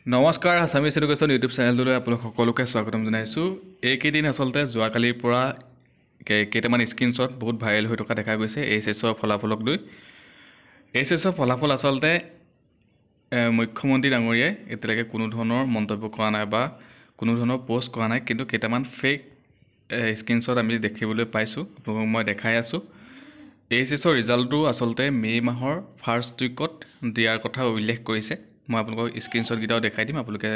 নমস্কাৰ Assamese education YouTube চেনেলটোলৈ আপোনালোক সকলোকে স্বাগতম জনাইছোঁ। এইকেইদিন আচলতে যোৱাকালিৰ পৰা কেইটামান স্ক্ৰীনশ্বট বহুত ভাইৰেল হৈ থকা দেখা গৈছে এইচএছৰ ফলাফলক লৈ। এইচএছৰ ফলাফল আচলতে মুখ্যমন্ত্ৰী ডাঙৰীয়াই এতিয়ালৈকে কোনো ধৰণৰ মন্তব্য কৰা নাই বা কোনো ধৰণৰ পোষ্ট কৰা নাই, কিন্তু কেইটামান ফেক স্ক্ৰীনশ্বট আমি দেখিবলৈ পাইছোঁ। আপোনালোকক মই দেখাই আছোঁ। এইচএছৰ ৰিজাল্টটো আচলতে মে' মাহৰ ফাৰ্ষ্ট উইকত দিয়াৰ কথা উল্লেখ কৰিছে। মই আপোনালোকক স্ক্ৰীনশ্বটকেইটাও দেখাই দিম, আপোনালোকে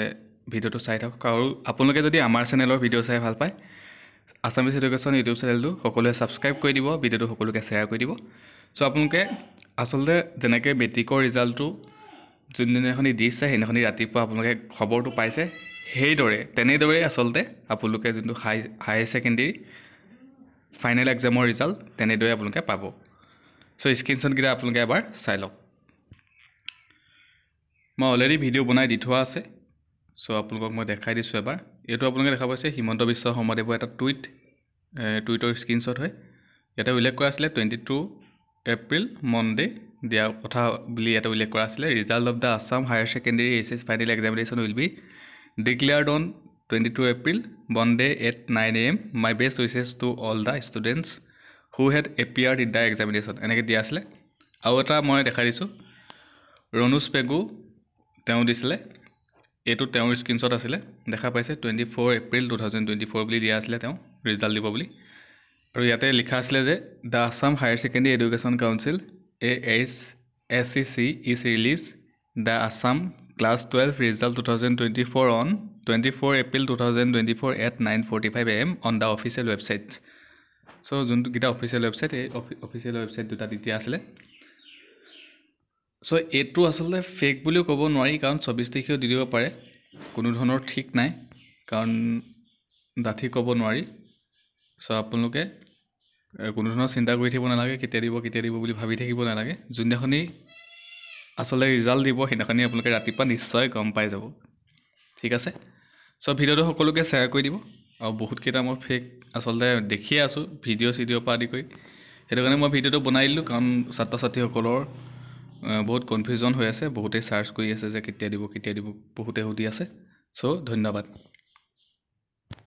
ভিডিঅ'টো চাই থাকক। আৰু আপোনালোকে যদি আমাৰ চেনেলৰ ভিডিঅ' চাই ভাল পায়, আছামিজ এডুকেশ্যন ইউটিউব চেনেলটো সকলোৱে ছাবস্ক্ৰাইব কৰি দিব, ভিডিঅ'টো সকলোকে শ্বেয়াৰ কৰি দিব। চ' আপোনালোকে আচলতে যেনেকৈ মেট্ৰিকৰ ৰিজাল্টটো যোনদিনাখনি দিছে সেইদিনাখনি ৰাতিপুৱা আপোনালোকে খবৰটো পাইছে, তেনেদৰেই আচলতে আপোনালোকে যোনটো হায়াৰ ছেকেণ্ডেৰী ফাইনেল এক্সামৰ ৰিজাল্ট তেনেদৰে আপোনালোকে পাব। চ' স্ক্ৰীনশ্বটকেইটা আপোনালোকে এবাৰ চাই লওক। মই অলৰেডি ভিডিঅ' বনাই দি থোৱা আছে, চ' আপোনালোকক মই দেখাই দিছোঁ এবাৰ। এইটো আপোনালোকে দেখা পাইছে হিমন্ত বিশ্ব শৰ্মাদেৱৰ এটা টুইটৰ স্ক্ৰীনশ্বট হয়। ইয়াতে উল্লেখ কৰা আছিলে 22 এপ্ৰিল মনডে দিয়া কথা বুলি ইয়াতে উল্লেখ কৰা আছিলে। Result of the Assam higher secondary HS final examination will be declared on 22 April Monday at 9 AM। My best wishes to all the students who had appeared in the examination, এনেকৈ দিয়া আছিলে। আৰু এটা মই দেখাই দিছোঁ, ৰণোজ পেগু তেওঁ দিছিলে, এইটো তেওঁৰ স্ক্ৰীনশ্বট আছিলে। দেখা পাইছে 24 এপ্ৰিল 2024 বুলি দিয়া আছিলে তেওঁ ৰিজাল্ট দিব বুলি। আৰু ইয়াতে লিখা আছিলে যে the Assam higher secondary education council AHSCC is release the Assam class 12 result 2024 on 24 April 2024 at 9:45 AM on the official website. So' যোনটোকেইটা অফিচিয়েল ৱেবছাইট, এই অফিচিয়েল ৱেবছাইট দুটা দিয়া আছিলে। চ' এইটো আচলতে ফেক বুলিও ক'ব নোৱাৰি, কাৰণ 24 তাৰিখেও দি দিব পাৰে, কোনো ধৰণৰ ঠিক নাই, কাৰণ ডাঠি ক'ব নোৱাৰি। চ' আপোনালোকে কোনো ধৰণৰ চিন্তা কৰি থাকিব নালাগে, কেতিয়া দিব বুলি ভাবি থাকিব নালাগে। যোনদিনাখনি আচলতে ৰিজাল্ট দিব সেইদিনাখনি আপোনালোকে ৰাতিপুৱা নিশ্চয় গম পাই যাব, ঠিক আছে। চ' ভিডিঅ'টো সকলোকে শ্বেয়াৰ কৰি দিব। আৰু বহুতকেইটা মই ফেক আচলতে দেখিয়ে আছোঁ ভিডিঅ' পৰা আদি কৰি, সেইটো কাৰণে মই ভিডিঅ'টো বনাই দিলোঁ, কাৰণ ছাত্ৰ ছাত্ৰীসকলৰ বহুত কনফিউজন হৈ আছে, বহুতেই চাৰ্চ কৰি আছে যে কেতিয়া দিব বহুতে সুধি আছে। চ' ধন্যবাদ।